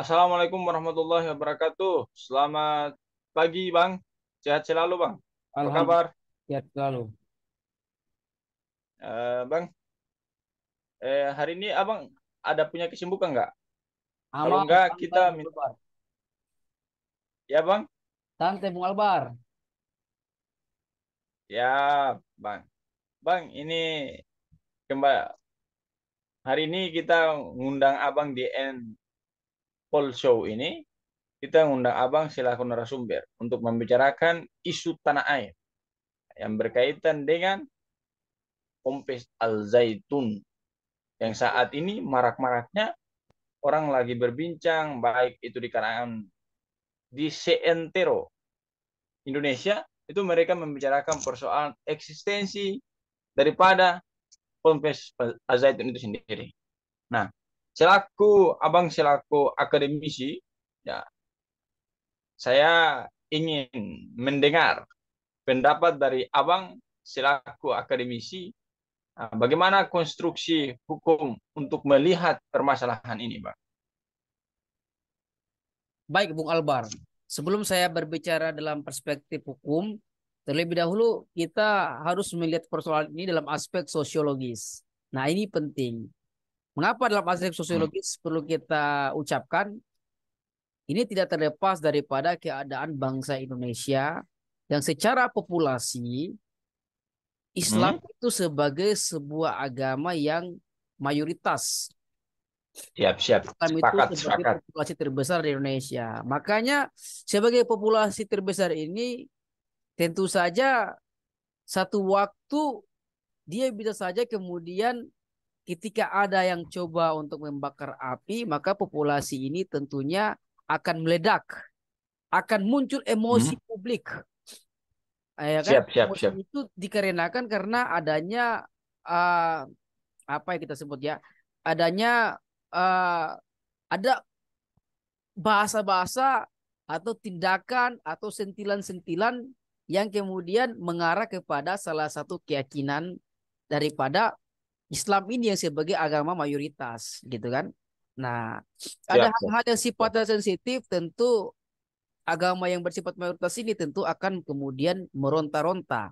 Assalamualaikum warahmatullahi wabarakatuh. Selamat pagi, Bang. Sehat selalu, Bang. Apa kabar? Alhamdulillah selalu. Bang, hari ini Abang ada punya kesibukan nggak? Kalau Aman, nggak, santai kita Bung minta. Albar. Ya, Bang? Santai Bung Albar. Ya, Bang. Bang, ini kembali. Hari ini kita ngundang Abang di End Poll Show ini. Kita ngundang Abang selaku narasumber untuk membicarakan isu tanah air yang berkaitan dengan Ponpes Al Zaitun yang saat ini marak-maraknya orang lagi berbincang baik itu di kalangan di seantero Indonesia itu mereka membicarakan persoalan eksistensi daripada Ponpes Al Zaitun itu sendiri. Nah, selaku akademisi, ya saya ingin mendengar pendapat dari Abang selaku akademisi, bagaimana konstruksi hukum untuk melihat permasalahan ini, Bang? Baik Bung Albar. Sebelum saya berbicara dalam perspektif hukum, terlebih dahulu kita harus melihat persoalan ini dalam aspek sosiologis. Nah, ini penting. Mengapa dalam aspek Hmm. sosiologis perlu kita ucapkan? Ini tidak terlepas daripada keadaan bangsa Indonesia yang secara populasi Islam Hmm? itu sebagai sebuah agama yang mayoritas. Siap, siap. Islam itu Sepakat, sebagai sepakat. populasi terbesar di Indonesia. Makanya sebagai populasi terbesar ini tentu saja satu waktu dia bisa saja kemudian ketika ada yang coba untuk membakar api, maka populasi ini tentunya akan meledak, akan muncul Hmm? emosi publik. Ya kan? Siap, siap, Emosi siap. itu dikarenakan karena adanya uh, apa yang kita sebut ya, adanya uh, ada bahasa-bahasa atau tindakan atau sentilan-sentilan yang kemudian mengarah kepada salah satu keyakinan daripada Islam ini yang sebagai agama mayoritas gitu kan. Nah, ada Siap, siap. hal-hal yang Siap. sifatnya sensitif tentu agama yang bersifat mayoritas ini tentu akan kemudian meronta-ronta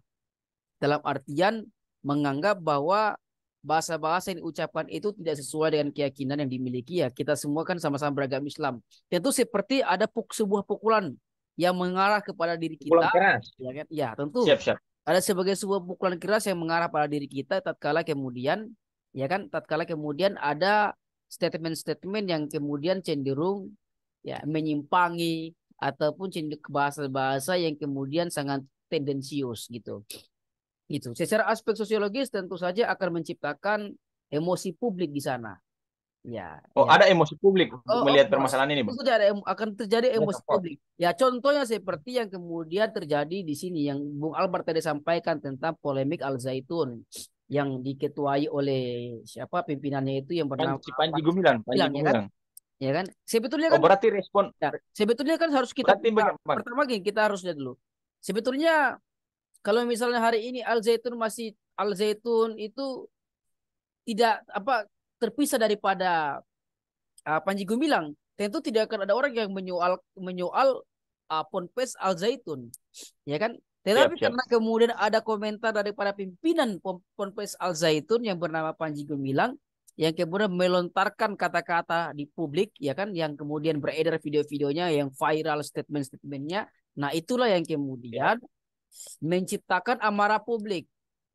dalam artian menganggap bahwa bahasa-bahasa yang diucapkan itu tidak sesuai dengan keyakinan yang dimiliki ya. Kita semua kan sama-sama beragam Islam. Tentu seperti ada sebuah pukulan yang mengarah kepada diri Pukulan kita, keras. ya kan? Ya, tentu Siap, siap. ada sebagai sebuah pukulan keras yang mengarah pada diri kita tatkala kemudian ya kan tatkala kemudian ada statement-statement yang kemudian cenderung ya menyimpangi ataupun cenderung ke bahasa-bahasa yang kemudian sangat tendensius gitu. Itu. Secara aspek sosiologis tentu saja akan menciptakan emosi publik di sana. Ya, Oh, ya. ada emosi publik untuk Oh, of melihat course. permasalahan ini, Tentu Bang. saja akan terjadi Ya, emosi support. publik. Ya, contohnya seperti yang kemudian terjadi di sini yang Bung Albert tadi sampaikan tentang polemik Al Zaitun yang diketuai oleh siapa pimpinannya itu yang bernama Panji Panji Gumilang, Panji Gumilang ya kan? Gumilang. Ya kan? Sebetulnya Oh, kan berarti respon. ya, sebetulnya kan harus kita Berarti kita bagaimana, Bang? pertama gini, kita harus lihat dulu. Sebetulnya kalau misalnya hari ini Al Zaitun itu tidak apa terpisah daripada Panji Gumilang, tentu tidak akan ada orang yang menyoal menyoal Ponpes Al Zaitun, ya kan? Siap, Tetapi siap. karena kemudian ada komentar daripada pimpinan Ponpes Al Zaitun yang bernama Panji Gumilang, yang kemudian melontarkan kata-kata di publik, ya kan, yang kemudian beredar video-videonya, yang viral statement-statementnya. Nah, itulah yang Ya. kemudian menciptakan amarah publik.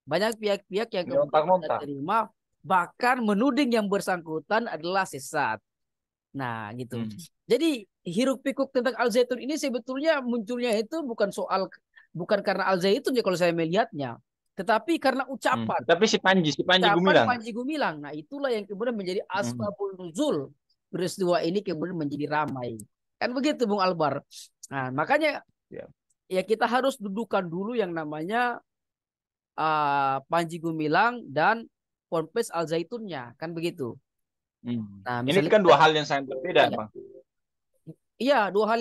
Banyak pihak-pihak yang kemudian tidak Nyontak-nyontak. terima, bahkan menuding yang bersangkutan adalah sesat. Nah, gitu. Hmm. Jadi hiruk pikuk tentang Al Zaitun ini sebetulnya munculnya itu bukan karena Al Zaitun ya kalau saya melihatnya, tetapi karena Hmm. ucapan Tapi si Panji ucapan Gumilang. Panji Gumilang. Nah, itulah yang kemudian menjadi Hmm. asbabun nuzul peristiwa ini kemudian menjadi ramai. Kan begitu Bung Albar. Nah, makanya Siap. ya kita harus dudukan dulu yang namanya Panji Gumilang dan Ponpes Al Zaitunnya, kan begitu. Hmm. Nah, Ini misalnya kan kita dua hal yang sangat berbeda, iya, Bang. iya dua hal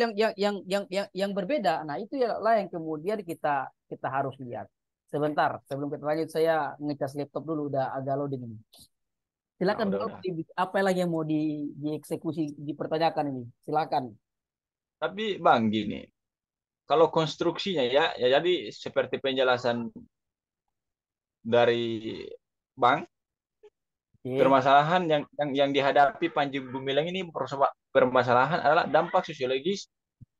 yang berbeda. Nah, itu ya lah yang kemudian kita kita harus lihat. Sebentar, sebelum kita lanjut saya ngecas laptop dulu udah agak loading ini. Nah, Silakan Bu, udah. apa lagi yang mau dieksekusi, dipertanyakan ini? Silakan. Tapi Bang gini, kalau konstruksinya ya jadi seperti penjelasan dari Bang, Oke. permasalahan yang dihadapi Panji Gumilang ini permasalahan adalah dampak sosiologis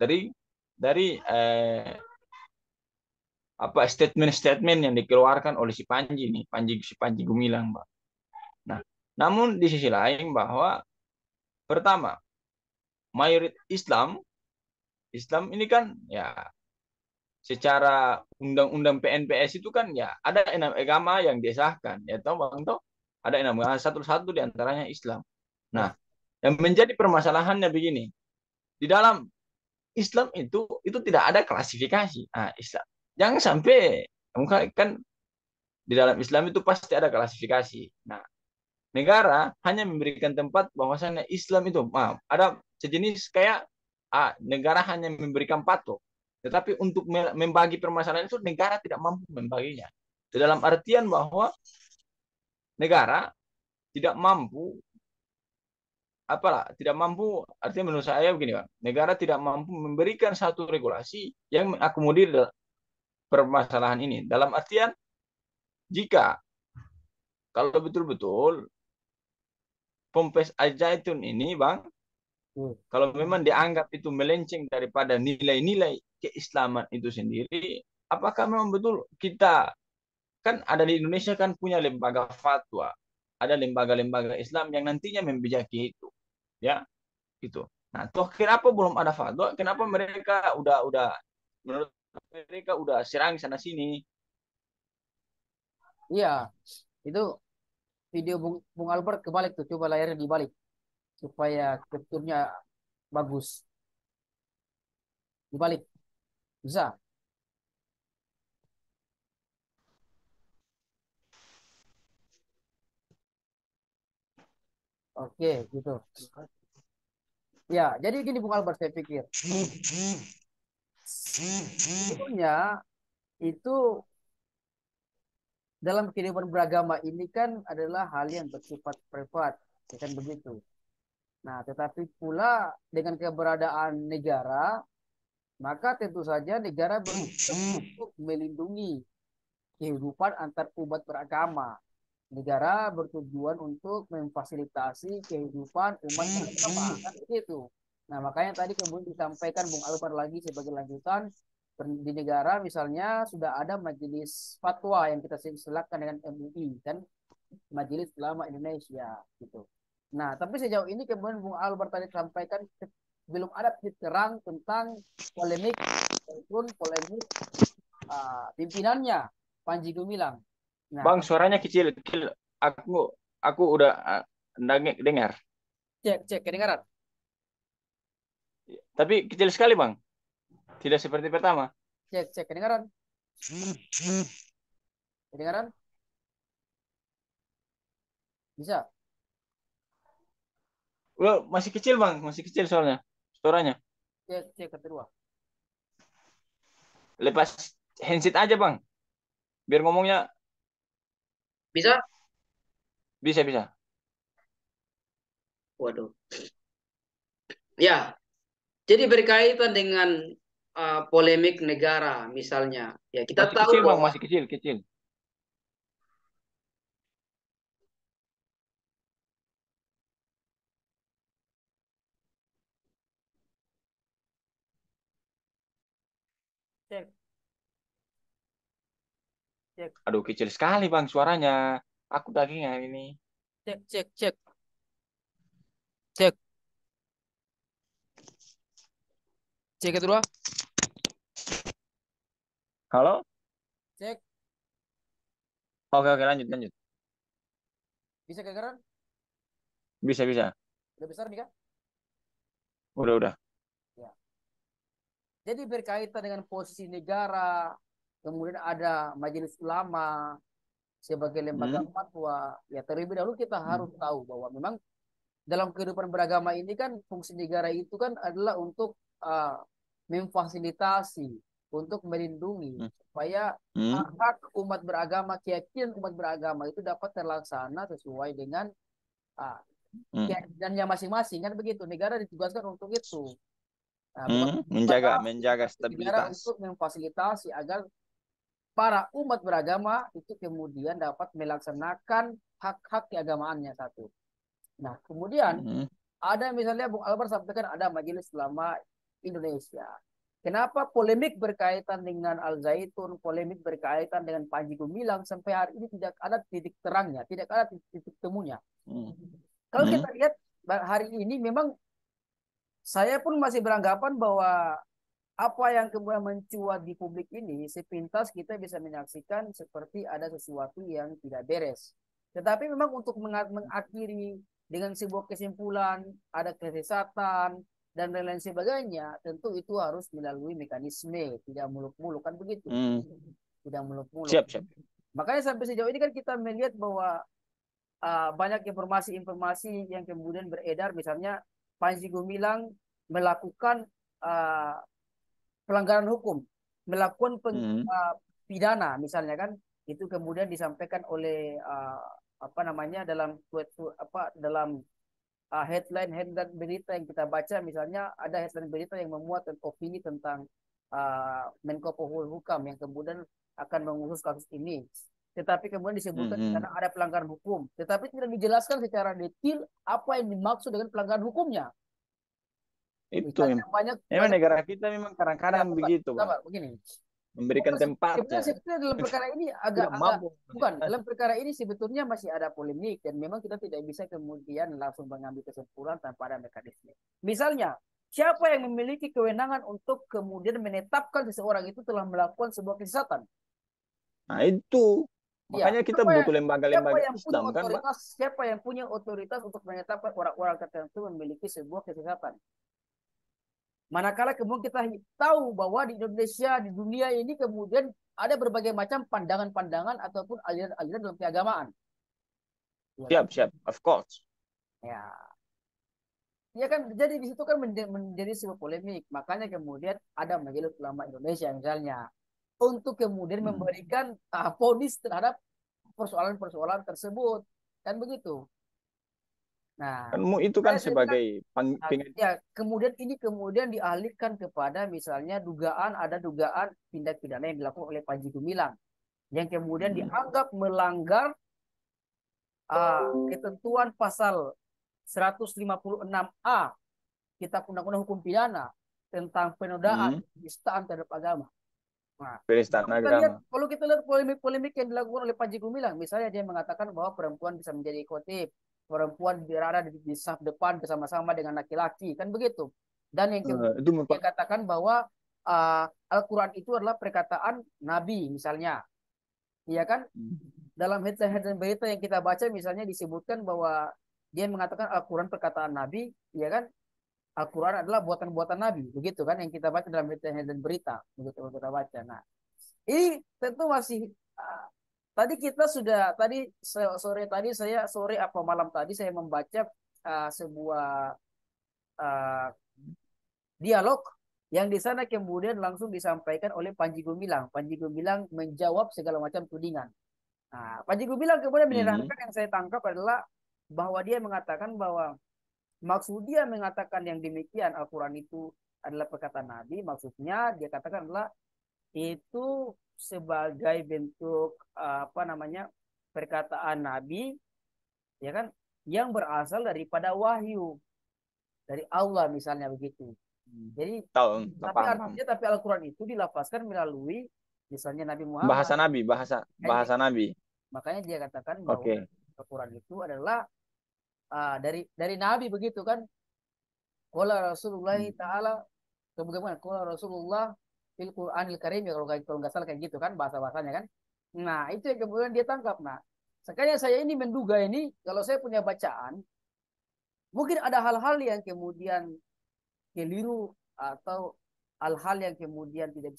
dari dari apa statement-statement yang dikeluarkan oleh si Panji nih, si Panji Gumilang, Bang. Nah, namun di sisi lain bahwa pertama, mayoritas Islam ini kan ya secara undang-undang PNPS itu kan ya ada enam agama yang disahkan ya toh Bang toh ada enam agama satu-satu di antaranya Islam. Nah, Ya. yang menjadi permasalahannya begini, di dalam Islam itu tidak ada klasifikasi. Nah, Islam jangan sampai kan di dalam Islam itu pasti ada klasifikasi. Nah, negara hanya memberikan tempat bahwasannya Islam itu maaf ada sejenis kayak negara hanya memberikan patok, tetapi untuk membagi permasalahan itu negara tidak mampu membaginya, dalam artian bahwa negara tidak mampu apalah tidak mampu artinya menurut saya begini Bang, negara tidak mampu memberikan satu regulasi yang mengakomodir permasalahan ini, dalam artian jika kalau betul-betul Pompes Al-Zaitun ini Bang, Hmm. kalau memang dianggap itu melenceng daripada nilai-nilai keislaman itu sendiri, apakah memang betul kita kan ada di Indonesia kan punya lembaga fatwa, ada lembaga-lembaga Islam yang nantinya membijaki itu, ya gitu. Nah, toh kenapa belum ada fatwa? Kenapa mereka udah menurut mereka udah serang sana sini? Iya, itu video Bung Albert kebalik tuh. Coba layarnya dibalik supaya capture-nya bagus. Dibalik. Bisa. Oke, gitu. Ya, jadi gini Bung Albert saya pikir. Sebetulnya itu dalam kehidupan beragama ini kan adalah hal yang bersifat privat, ya kan begitu. Nah, tetapi pula dengan keberadaan negara, maka tentu saja negara bertujuan untuk melindungi kehidupan antar umat beragama. Negara bertujuan untuk memfasilitasi kehidupan umat beragama, kan begitu. Nah, makanya tadi kemudian disampaikan Bung Alvar lagi sebagai lanjutan di negara misalnya sudah ada majelis fatwa yang kita silakan dengan MUI kan Majelis Ulama Indonesia gitu. Nah, tapi sejauh ini kemudian Bung Albert tadi sampaikan belum ada titik terang tentang polemik ataupun polemik pimpinannya Panji Gumilang. Nah, Bang, suaranya kecil-kecil. Aku udah dengar. cek cek kedengaran, Tapi kecil sekali, Bang. Tidak seperti pertama. cek cek kedengaran, kedengaran bisa Well, masih kecil, Bang. Masih kecil soalnya. Suaranya. cek cek kedua. Lepas handset aja, Bang. Biar ngomongnya Bisa? bisa-bisa. Waduh. Ya, jadi berkaitan dengan polemik negara misalnya. Ya, kita Masih tahu kecil, Bang. bahwa Masih kecil, kecil. cek cek Aduh, kecil sekali, Bang, suaranya. Aku dagingnya ini. cek cek cek cek cek kedua, Halo? cek Oke, oke, lanjut, lanjut. bisa kedengaran? Bisa, bisa. Udah besar nih kan? Udah. Ya. Jadi berkaitan dengan posisi negara, kemudian ada majelis ulama sebagai lembaga Hmm? fatwa. Ya terlebih dahulu kita Hmm. harus tahu bahwa memang dalam kehidupan beragama ini kan fungsi negara itu kan adalah untuk uh, memfasilitasi, untuk melindungi Hmm. supaya Hmm. hak umat beragama, keyakinan umat beragama itu dapat terlaksana sesuai dengan Ah, Hmm. dan yang masing-masing kan begitu. Negara ditugaskan untuk itu. Nah, bukan Menjaga membatasi, menjaga tapi negara stabilitas. untuk memfasilitasi agar para umat beragama itu kemudian dapat melaksanakan hak-hak keagamaannya satu. Nah, kemudian Hmm. ada misalnya Bung Albar sampaikan ada Majelis Ulama Indonesia. Kenapa polemik berkaitan dengan Al Zaitun, polemik berkaitan dengan Panji Gumilang sampai hari ini tidak ada titik terangnya, tidak ada titik temunya. Hmm. Kalau Hmm. kita lihat hari ini memang saya pun masih beranggapan bahwa apa yang kemudian mencuat di publik ini sepintas kita bisa menyaksikan seperti ada sesuatu yang tidak beres. Tetapi memang untuk mengakhiri dengan sebuah kesimpulan ada kesesatan dan lain-lain sebagainya, tentu itu harus melalui mekanisme, tidak muluk-muluk kan begitu. Hmm. Tidak muluk-muluk. Siap, siap. Makanya sampai sejauh ini kan kita melihat bahwa banyak informasi-informasi yang kemudian beredar, misalnya Panji Gumilang melakukan uh, pelanggaran hukum, melakukan Hmm. pidana misalnya kan, itu kemudian disampaikan oleh apa namanya dalam apa dalam headline berita yang kita baca, misalnya ada headline berita yang memuat opini tentang Menko Polhukam yang kemudian akan mengurus kasus ini. Tetapi kemudian disebutkan di Hmm. sana ada pelanggaran hukum, tetapi tidak dijelaskan secara detail apa yang dimaksud dengan pelanggaran hukumnya. Itu Misalnya memang. banyak Memang banyak negara kita memang ya kadang-kadang bukan, begitu, Bang. sabar begini. Memberikan tempatnya. Sebetulnya dalam perkara ini Tidak agak mampu bukan menjelaskan. dalam perkara ini sebetulnya masih ada polemik dan memang kita tidak bisa kemudian langsung mengambil kesimpulan tanpa ada mekanisme. Misalnya, siapa yang memiliki kewenangan untuk kemudian menetapkan seseorang itu telah melakukan sebuah kesesatan? Nah, itu. Ya, Makanya kita butuh siapa lembaga-lembaga yang punya Islam, kan, Bang? otoritas? Siapa yang punya otoritas untuk menetapkan orang-orang tertentu memiliki sebuah kesesatan? Manakala kemudian kita tahu bahwa di Indonesia, di dunia ini kemudian ada berbagai macam pandangan-pandangan ataupun aliran-aliran dalam keagamaan, ya kan? Siap, siap. Of course. Ya, ya kan. Jadi di situ kan menjadi sebuah polemik. Makanya kemudian ada Majelis Ulama Indonesia misalnya untuk kemudian Hmm. memberikan vonis terhadap persoalan-persoalan tersebut, kan begitu. Nah, Kan itu kan saya bilang sebagai ya kemudian ini kemudian dialihkan kepada misalnya ada dugaan tindak pidana yang dilakukan oleh Panji Gumilang yang kemudian Hmm. dianggap melanggar ketentuan pasal 156A Kitab Undang-Undang Hukum Pidana tentang penodaan Hmm. penistaan terhadap agama. Nah, Penistaan agama. kalau kita lihat polemik-polemik yang dilakukan oleh Panji Gumilang, misalnya dia mengatakan bahwa perempuan bisa menjadi khotib, perempuan berada di saf depan bersama-sama dengan laki-laki, kan begitu. Dan yang Itu dia katakan bahwa Al-Quran itu adalah perkataan Nabi, misalnya, iya kan? Dalam headline berita yang kita baca, misalnya disebutkan bahwa dia mengatakan Al-Quran perkataan Nabi, iya kan? Al-Quran adalah buatan-buatan Nabi, begitu kan? Yang kita baca dalam headline berita, begitu kita baca. Nah, ini tentu masih tadi kita sudah sore apa malam tadi saya membaca sebuah uh, dialog yang di sana kemudian langsung disampaikan oleh Panji Gumilang. Panji Gumilang menjawab segala macam tudingan. Nah, Panji Gumilang kemudian Hmm. menerangkan yang saya tangkap adalah bahwa dia mengatakan bahwa maksud dia mengatakan yang demikian Al-Quran itu adalah perkataan Nabi, maksudnya dia katakan adalah itu sebagai bentuk apa namanya perkataan Nabi, ya kan, yang berasal daripada wahyu dari Allah misalnya begitu. Jadi Tahu, tapi paham, paham. artinya tapi Al-Quran itu dilafazkan melalui misalnya Nabi Bahasa Muhammad. Nabi, bahasa Nabi. Makanya dia katakan bahwa Oke. Al-Quran itu adalah dari Nabi begitu kan. Qala Rasulullah Hmm. taala kemudian qala Rasulullah fil Qur'anil Karim ya, kalau nggak salah kayak gitu kan bahasa-bahasanya kan. Nah, itu yang kemudian dia tangkap. Nah, sekalian saya ini menduga ini kalau saya punya bacaan mungkin ada hal-hal yang kemudian keliru atau hal-hal yang kemudian tidak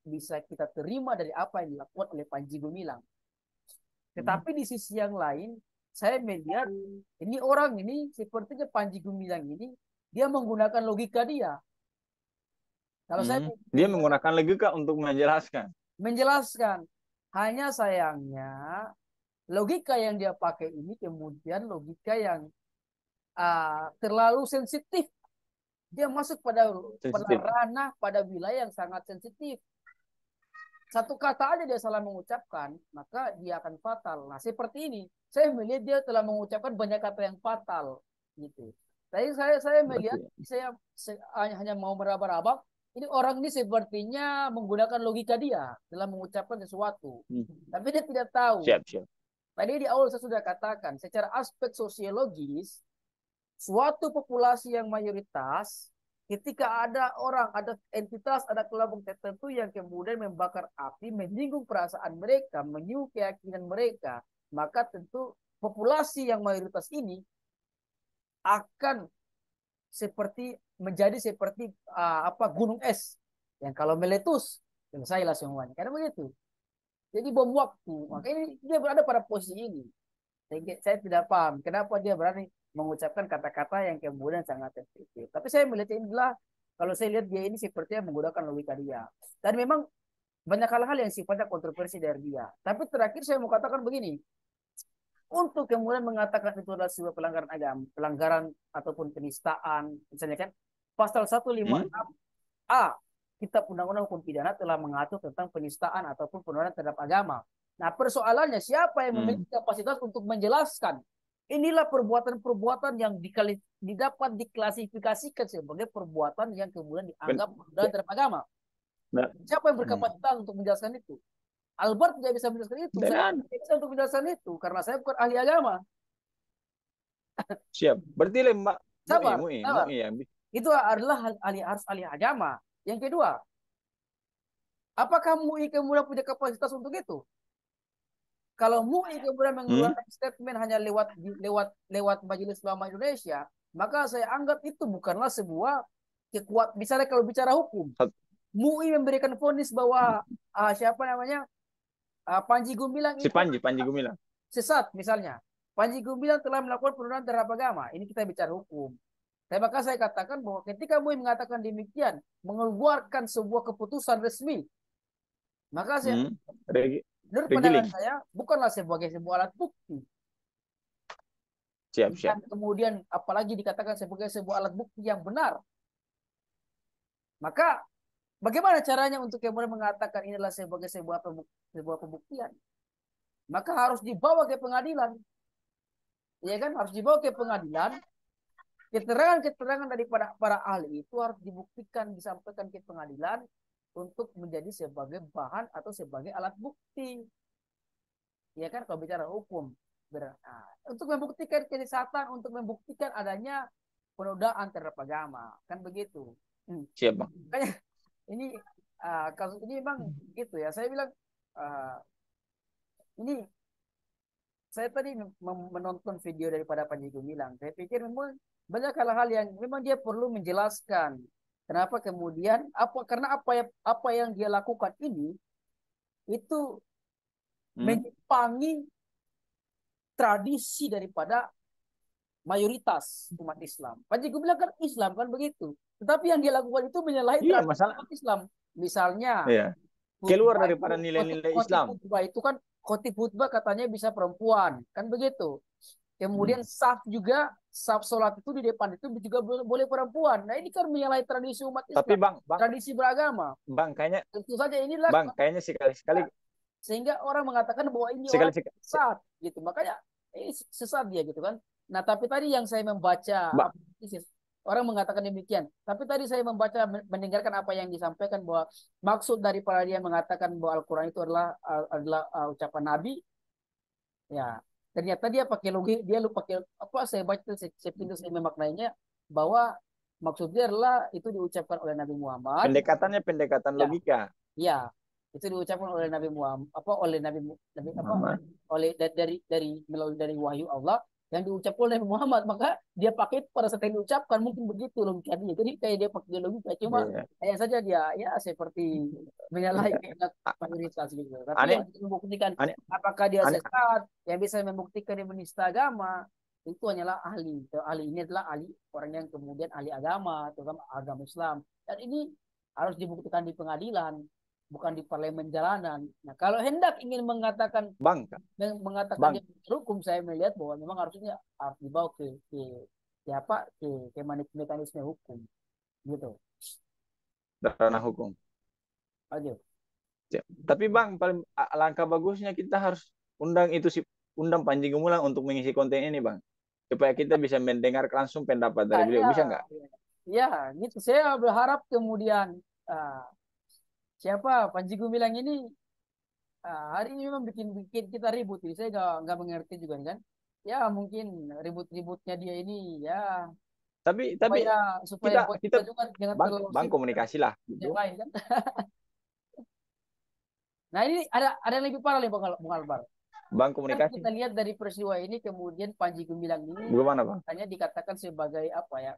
bisa kita terima dari apa yang dilakukan oleh Panji Gumilang. Hmm. Tetapi di sisi yang lain, saya melihat ini orang ini sepertinya Panji Gumilang ini dia menggunakan logika dia. Kalau saya Dia melihat menggunakan logika untuk menjelaskan. menjelaskan, hanya sayangnya logika yang dia pakai ini kemudian logika yang terlalu sensitif. Dia masuk pada Sensitif. ranah, pada wilayah yang sangat sensitif. Satu kata aja dia salah mengucapkan, maka dia akan fatal. Nah, seperti ini, saya melihat dia telah mengucapkan banyak kata yang fatal, gitu. Tapi saya melihat, Berarti. saya hanya mau meraba-raba. Ini orang ini sepertinya menggunakan logika dia dalam mengucapkan sesuatu. Hmm. Tapi dia tidak tahu. Siap, siap. Tadi di awal saya sudah katakan, secara aspek sosiologis, suatu populasi yang mayoritas, ketika ada orang, ada entitas, ada kelompok tertentu yang kemudian membakar api, menyinggung perasaan mereka, menyinggung keyakinan mereka, maka tentu populasi yang mayoritas ini akan menjadi seperti gunung es yang kalau meletus selesailah semuanya. Karena begitu. Jadi bom waktu. Maka ini dia berada pada posisi ini. Saya tidak paham kenapa dia berani mengucapkan kata-kata yang kemudian sangat sensitif. Tapi saya melihat ini adalah kalau saya lihat dia ini sepertinya menggunakan logika dia. Dan memang banyak hal-hal yang sifatnya kontroversi dari dia. Tapi terakhir saya mau katakan begini, untuk kemudian mengatakan itu adalah sebuah pelanggaran agama, pelanggaran ataupun penistaan, misalnya kan pasal 156 Hmm? A Kitab Undang-Undang Hukum Pidana telah mengatur tentang penistaan ataupun penodaan terhadap agama. Nah, persoalannya siapa yang memiliki Hmm. kapasitas untuk menjelaskan inilah perbuatan-perbuatan yang didapat diklasifikasikan sebagai perbuatan yang kemudian Ben- dianggap penodaan terhadap agama. Nah, Siapa yang hmm. berkapasitas untuk menjelaskan itu? Albert tidak bisa menjelaskan itu. Saya Dan tidak bisa untuk menjelaskan itu karena saya bukan ahli agama. siap. Berarti Mbak Sabar, sabar. MUI ya. Itu adalah harus ahli agama. Yang kedua, apakah MUI kemudian punya kapasitas untuk itu? Kalau MUI kemudian Hmm? mengeluarkan statement hanya lewat Majelis Ulama Indonesia, maka saya anggap itu bukanlah sebuah misalnya kalau bicara hukum, MUI memberikan vonis bahwa siapa namanya Panji Gumilang Si itu Panji Gumilang. sesat misalnya. Panji Gumilang telah melakukan penodaan terhadap agama. Ini kita bicara hukum. Maka saya katakan bahwa ketika MUI mengatakan demikian, mengeluarkan sebuah keputusan resmi, maka saya, Hmm? Regi- menurut pandangan Regiling. saya, bukanlah sebagai sebuah alat bukti. Siap, Dan siap. kemudian apalagi dikatakan sebagai sebuah alat bukti yang benar. Maka bagaimana caranya untuk kemudian mengatakan inilah sebagai sebuah pembuktian? Maka harus dibawa ke pengadilan. Ya kan? Harus dibawa ke pengadilan. Keterangan-keterangan dari para ahli itu harus dibuktikan, disampaikan ke pengadilan untuk menjadi sebagai bahan atau sebagai alat bukti. Ya kan kalau bicara hukum. Nah, untuk membuktikan kesesatan, untuk membuktikan adanya penodaan terhadap agama. Kan begitu. Siap, Bang. Makanya ini kasus ini memang gitu ya. Saya bilang ini saya tadi menonton video daripada Panji Gumilang. Saya pikir memang banyak hal-hal yang memang dia perlu menjelaskan. Kenapa kemudian karena apa yang dia lakukan ini itu Hmm? menyimpangi tradisi daripada mayoritas umat Islam. Panji Gumilang kan Islam kan begitu. Tetapi yang dia lakukan itu menyalahi Iya, tradisi masalah. umat Islam. Misalnya Iya. Keluar khutbah itu daripada nilai-nilai khotib Islam. khutbah itu kan khotib khutbah katanya bisa perempuan kan begitu. Hmm. Kemudian saf sholat itu di depan itu juga boleh perempuan. Nah ini kan menyalahi tradisi umat Tapi Islam, bang, tradisi beragama. bang kayaknya, Tentu saja inilah kayaknya sekali-sekali, sehingga orang mengatakan bahwa ini orang sekali-sekali, sesat gitu. Makanya ini sesat dia gitu kan. Nah tapi tadi yang saya membaca bang, orang mengatakan demikian. Tapi tadi saya membaca mendengarkan apa yang disampaikan bahwa maksud daripada dia mengatakan bahwa Al-Quran itu adalah ucapan Nabi. Ya, ternyata dia pakai logik, dia lupa pakai apa saya baca saya pintu saya memaknainya bahwa maksudnya adalah itu diucapkan oleh Nabi Muhammad. pendekatannya pendekatan Ya, logika. ya, itu diucapkan oleh Nabi Muhammad apa oleh Nabi apa Muhammad. oleh melalui dari wahyu Allah yang diucapkan oleh Nabi Muhammad maka dia pakai pada saat yang diucapkan mungkin begitu logikanya. Jadi kayak dia pakai logika cuma Iya. kayak saja dia ya seperti menyalahi Iya. kehendak mayoritas gitu. Tapi Aneh, yang bisa membuktikan aneh, apakah dia aneh. sesat, yang bisa membuktikan dia menista agama itu hanyalah ahli. Ahli ini adalah ahli orang yang kemudian ahli agama, terutama agama Islam. Dan ini harus dibuktikan di pengadilan. bukan di parlemen jalanan. Nah, kalau hendak ingin mengatakan Bang, mengatakan bang, dia hukum, saya melihat bahwa memang harusnya harus dibawa ke apa ke mekanisme hukum gitu ranah hukum. aja. Ya. Tapi bang, paling langkah bagusnya kita harus undang itu si undang Panji Gumilang untuk mengisi konten ini bang, supaya kita bisa mendengar langsung pendapat Ya, dari beliau, ya, bisa nggak? ya, gitu. Saya berharap kemudian ah, siapa Panji Gumilang ini hari ini memang bikin bikin kita ribut. Jadi saya nggak mengerti juga kan. Ya mungkin ribut-ributnya dia ini ya Tapi supaya supaya kita buat kita kita juga jangan bang terlalu bang sibuk dengan komunikasi lah yang gitu. lain kan. Nah ini ada yang lebih parah nih Bung Albar. Bang Kan komunikasi, kita lihat dari peristiwa ini kemudian Panji Gumilang ini bagaimana bang? hanya dikatakan sebagai apa ya?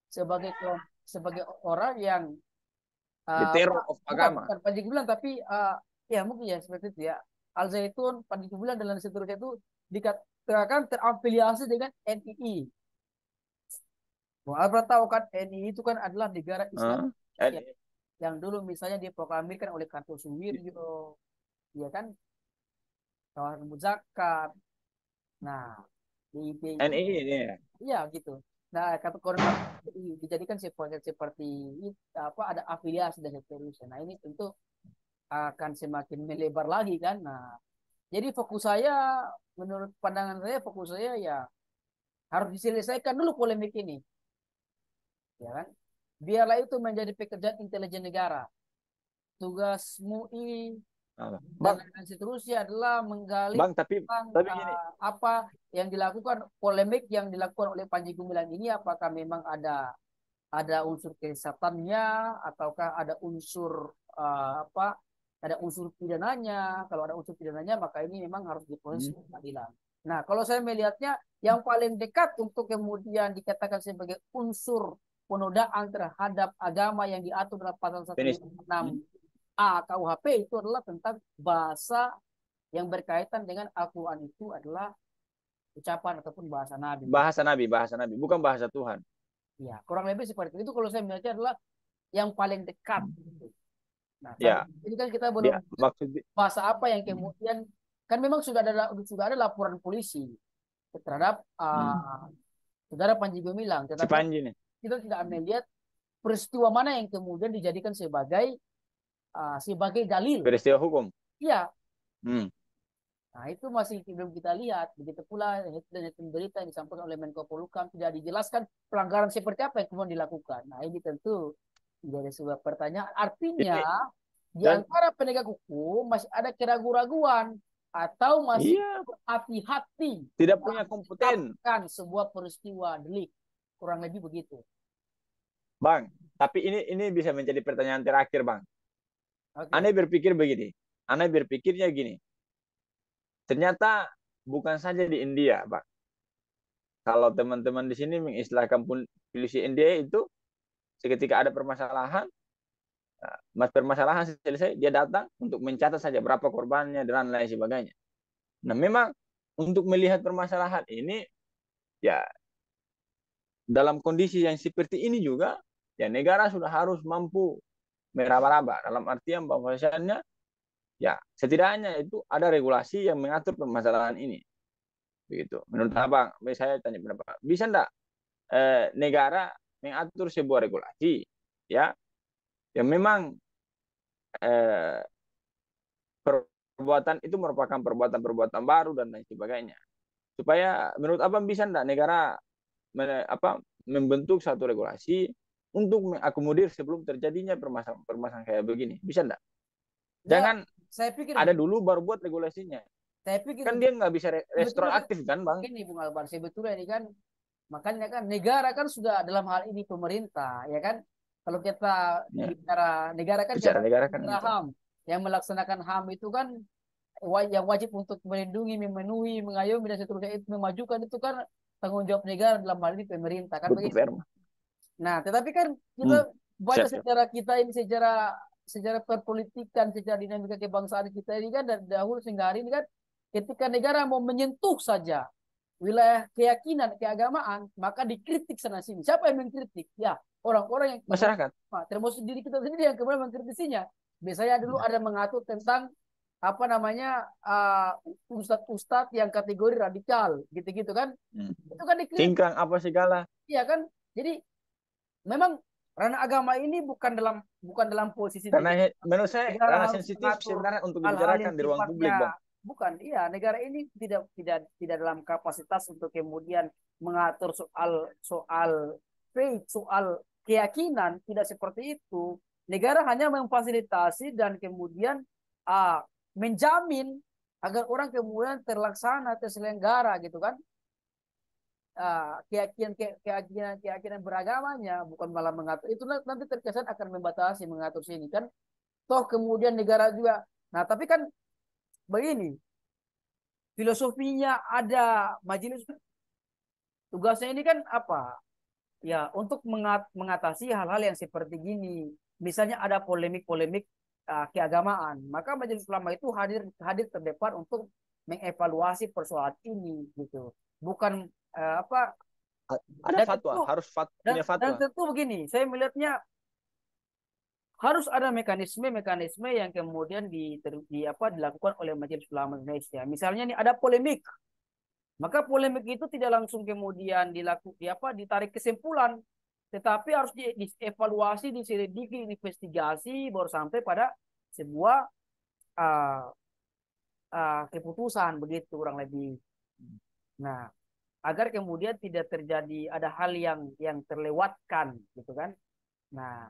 Sebagai orang yang The apa terror of bukan agama. bukan Panji Gumilang tapi ya mungkin ya seperti itu ya. Al Zaitun, Panji Gumilang dan lain seterusnya itu dikatakan terafiliasi dengan NII. Bung Albar tahu kan NII itu kan adalah negara Islam Huh? Indonesia yang dulu misalnya diproklamirkan oleh Kartosuwiryo, ya kan, kawasan Muzakkar. Nah, BIP itu NII ini ya. iya gitu. Nah, kata koordinat dijadikan seperti apa ada afiliasi dan seterusnya. Nah, ini tentu akan semakin melebar lagi kan. Nah, jadi fokus saya menurut pandangan saya fokus saya ya harus diselesaikan dulu polemik ini, ya kan? Biarlah itu menjadi pekerjaan intelijen negara. Tugas MUI dan Bang, lain seterusnya adalah menggali bang tentang tapi gini, apa yang dilakukan polemik yang dilakukan oleh Panji Gumilang ini apakah memang ada unsur kesesatannya ataukah ada unsur apa ada unsur pidananya. Kalau ada unsur pidananya maka ini memang harus diproses hmm, ke pengadilan. Nah kalau saya melihatnya yang paling dekat untuk kemudian dikatakan sebagai unsur penodaan terhadap agama yang diatur dalam pasal finish. 156 A KUHP itu adalah tentang bahasa yang berkaitan dengan Al-Quran itu adalah ucapan ataupun bahasa Nabi. Bahasa Nabi, bukan bahasa Tuhan. Ya, kurang lebih seperti itu. Itu kalau saya melihatnya adalah yang paling dekat. Nah, sampai Ya, ini kan kita belum dia maksud bahasa apa yang kemudian kan memang sudah ada laporan polisi terhadap hmm, saudara Panji Gumilang, si tetapi Panji nih, kita tidak melihat peristiwa mana yang kemudian dijadikan sebagai dalil. peristiwa hukum. Iya, Hmm. nah itu masih belum kita lihat. Begitu pula dan berita yang disampaikan oleh Menko Polhukam tidak dijelaskan pelanggaran seperti apa yang kemudian dilakukan. Nah ini tentu menjadi sebuah pertanyaan. Artinya Ini di dan antara penegak hukum masih ada keraguan-raguan atau masih iya hati-hati tidak punya dalam kompeten, menetapkan sebuah peristiwa delik. Kurang lebih begitu. bang. Tapi ini bisa menjadi pertanyaan terakhir, bang. Oke. Aneh berpikir begini, aneh berpikirnya gini. Ternyata bukan saja di India, bang. Kalau teman-teman di sini mengistilahkan polisi India itu, seketika ada permasalahan, mas permasalahan selesai, dia datang untuk mencatat saja berapa korbannya dan lain sebagainya. Nah, memang untuk melihat permasalahan ini, ya dalam kondisi yang seperti ini juga, ya negara sudah harus mampu meraba-raba. Dalam artian bahwasannya, ya setidaknya itu ada regulasi yang mengatur permasalahan ini. Begitu. Menurut abang, saya tanya pendapat, bisa enggak negara mengatur sebuah regulasi, ya, yang memang eh, perbuatan itu merupakan perbuatan-perbuatan baru dan lain sebagainya. Supaya menurut abang bisa enggak negara membentuk satu regulasi untuk mengakomodir sebelum terjadinya permasalahan kayak begini, bisa enggak? Ya, Jangan saya pikir ada dulu baru buat regulasinya. saya pikir Kan dia nggak bisa sebetulnya kan retroaktif kan bang? ini Bung Albar, sebetulnya ini kan makanya kan negara kan sudah dalam hal ini pemerintah, ya kan? Kalau kita Ya, bicara negara kan bicara negara kan negara gitu. HAM, yang melaksanakan HAM itu kan yang wajib untuk melindungi, memenuhi, mengayomi dan seterusnya itu memajukan itu kan tanggung jawab negara dalam hal ini pemerintah kan Butuh begitu. perma. Nah, tetapi kan Hmm. kita baca Siap, siap. sejarah kita ini sejarah perpolitikan, sejarah dinamika kebangsaan kita ini kan dari dahulu sehingga hari ini kan ketika negara mau menyentuh saja wilayah keyakinan, keagamaan, maka dikritik sana sini. Siapa yang mengkritik? Ya, orang-orang yang kemudian Masyarakat. termasuk diri kita sendiri yang kemudian mengkritisinya. Biasanya dulu ada mengatur tentang apa namanya ustadz-ustadz yang kategori radikal, gitu-gitu kan? Hmm. Itu kan dikritik, Cingkrang apa segala. ya kan? Jadi memang ranah agama ini bukan dalam posisi Karena menurut saya negara ranah harus sensitif mengatur sebenarnya untuk hal-hal dibicarakan yang di ruang sifatnya publik, Bang. bukan. Iya, negara ini tidak dalam kapasitas untuk kemudian mengatur soal soal faith, soal keyakinan, tidak seperti itu. Negara hanya memfasilitasi dan kemudian menjamin agar orang kemudian terlaksana, terselenggara gitu kan. Keyakinan beragamanya bukan malah mengatur itu, nanti terkesan akan membatasi mengatur sini kan, toh kemudian negara juga. Nah tapi kan begini, filosofinya ada majelis, tugasnya ini kan apa ya, untuk mengatasi hal-hal yang seperti gini. Misalnya ada polemik-polemik keagamaan, maka majelis ulama itu hadir hadir terdepan untuk mengevaluasi persoalan ini gitu, bukan apa. Ada Dan fatwa, tentu harus dan, punya dan fatwa. tentu begini, saya melihatnya harus ada mekanisme-mekanisme yang kemudian dilakukan oleh Majelis Ulama Indonesia. Misalnya nih ada polemik, maka polemik itu tidak langsung kemudian ditarik kesimpulan, tetapi harus dievaluasi, diselidiki, investigasi, baru sampai pada sebuah uh, keputusan begitu kurang lebih. Nah, agar kemudian tidak terjadi ada hal yang terlewatkan gitu kan. Nah,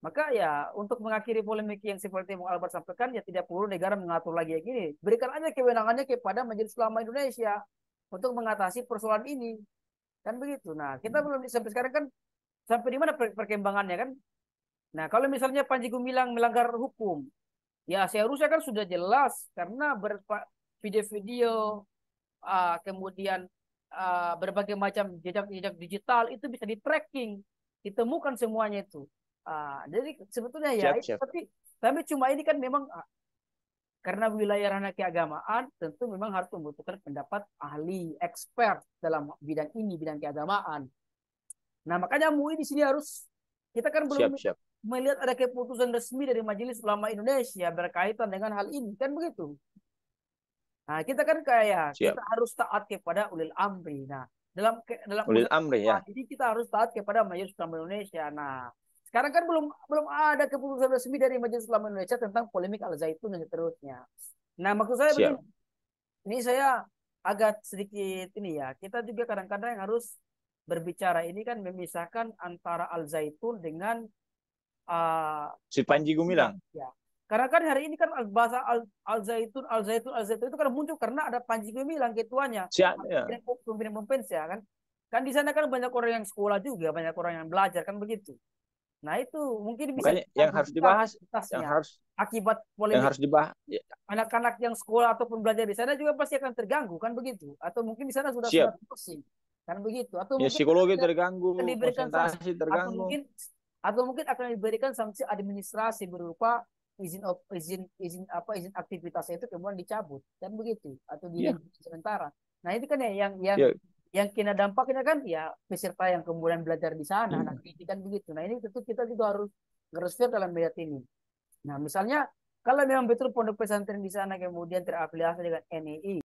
maka ya untuk mengakhiri polemik yang seperti yang Albert sampaikan, ya tidak perlu negara mengatur lagi yang ini. Berikan aja kewenangannya kepada Majelis Ulama Indonesia untuk mengatasi persoalan ini. Kan begitu. Nah, kita belum sampai sekarang kan, sampai di mana perkembangannya kan. Nah, kalau misalnya Panji Gumilang melanggar hukum, ya seharusnya kan sudah jelas karena video-video kemudian berbagai macam jejak-jejak digital itu bisa di tracking, ditemukan semuanya itu. Jadi sebetulnya ya Siap, itu, siap. tapi cuma ini kan memang karena wilayah ranah keagamaan, tentu memang harus membutuhkan pendapat ahli expert dalam bidang ini, bidang keagamaan. Nah makanya MUI di sini harus, kita kan belum Siap, siap. melihat ada keputusan resmi dari Majelis Ulama Indonesia berkaitan dengan hal ini kan begitu. Nah, kita kan kayak Siap. kita harus taat kepada ulil amri. Nah, dalam Ulil urusan amri ya. ini kita harus taat kepada Majelis Ulama Indonesia. Nah, sekarang kan belum ada keputusan resmi dari Majelis Ulama Indonesia tentang polemik Al Zaitun dan seterusnya. Nah, maksud saya begini, Siap. ini saya agak sedikit ini ya. Kita juga kadang-kadang harus berbicara ini kan memisahkan antara Al Zaitun dengan Si Panji Gumilang. ya. Karena kan hari ini kan bahasa Al Zaitun, Al Zaitun, Al Zaitun itu kan muncul karena ada Panji Gumilang ketuanya, Siap ya. pimpinan Pempens ya kan. Kan di sana kan banyak orang yang sekolah juga, banyak orang yang belajar kan begitu. Nah itu mungkin bisa Makanya yang harus dibahas, yang harus akibat yang polemik harus dibahas. Ya. anak-anak yang sekolah ataupun belajar di sana juga pasti akan terganggu kan begitu. Atau mungkin di sana sudah Siap. pusing kan begitu. Atau Ya mungkin psikologi akan terganggu, diberikan sanksi, konsentrasi atau terganggu. mungkin atau mungkin akan diberikan sanksi administrasi berupa izin aktivitasnya itu kemudian dicabut kan begitu, atau Ya. dihentikan sementara. Nah itu kan ya yang Ya. yang kena dampaknya kan ya peserta yang kemudian belajar di sana. Nah Ya. ini kan begitu. Nah ini tentu kita juga harus fair dalam melihat ini. Nah misalnya kalau memang betul pondok pesantren di sana kemudian terafiliasi dengan NII,